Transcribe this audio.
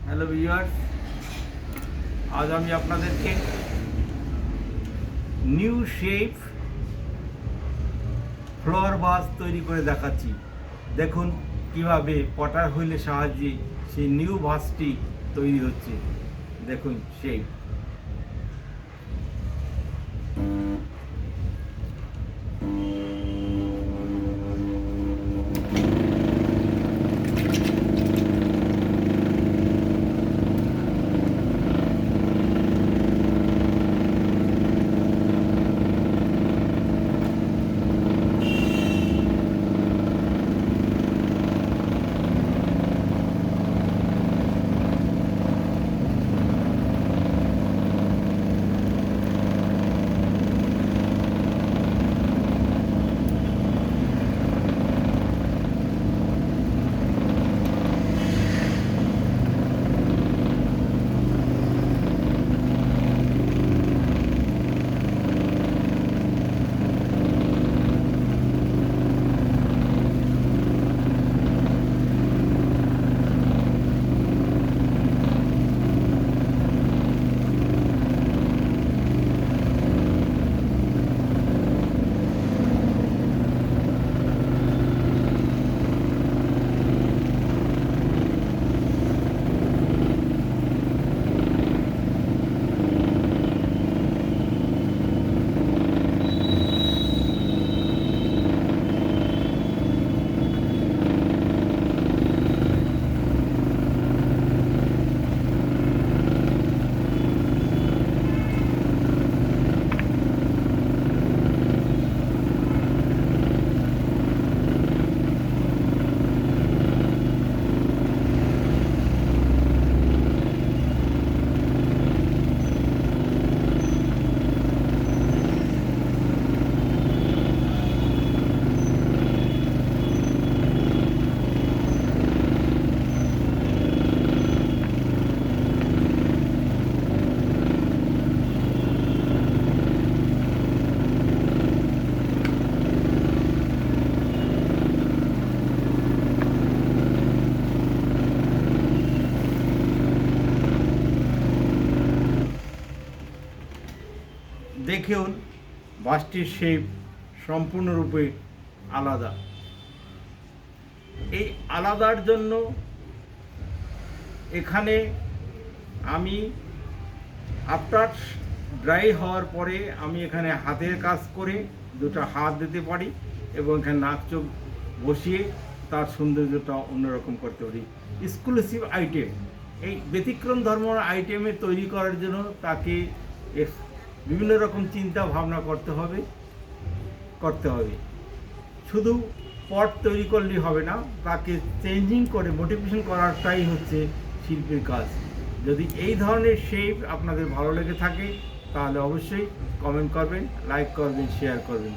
Hello viewers, আজ আমি আপনাদেরকে নিউ শেপ ফ্লোর ভাস তৈরি করে দেখাচ্ছি। দেখুন কিভাবে পটার হুইলের সাহায্যে সেই নিউ ভাসটি তৈরি হচ্ছে। দেখুন শেপ। দেখুন বাসটির শেপ সম্পূর্ণরূপে আলাদা। এই আলাদার জন্য এখানে আমি আফটার ড্রাই হওয়ার পরে আমি এখানে হাতের কাজ করে দুটো হাত দিতে পারি এবং এখানে নাক চোখ বসিয়ে তার সৌন্দর্যটা অন্যরকম করতে পারি। এক্সক্লুসিভ আইটেম, এই ব্যতিক্রম ধর্মের আইটেমে তৈরি করার জন্য তাকে বিভিন্ন রকম চিন্তা ভাবনা করতে হবে। শুধু পট তৈরি করলেই হবে না, তাকে চেঞ্জিং করে মোটিভেশন করাটাই হচ্ছে শিল্পীর কাজ। যদি এই ধরনের শেপ আপনাদের ভালো লেগে থাকে তাহলে অবশ্যই কমেন্ট করবেন, লাইক করবেন, শেয়ার করবেন।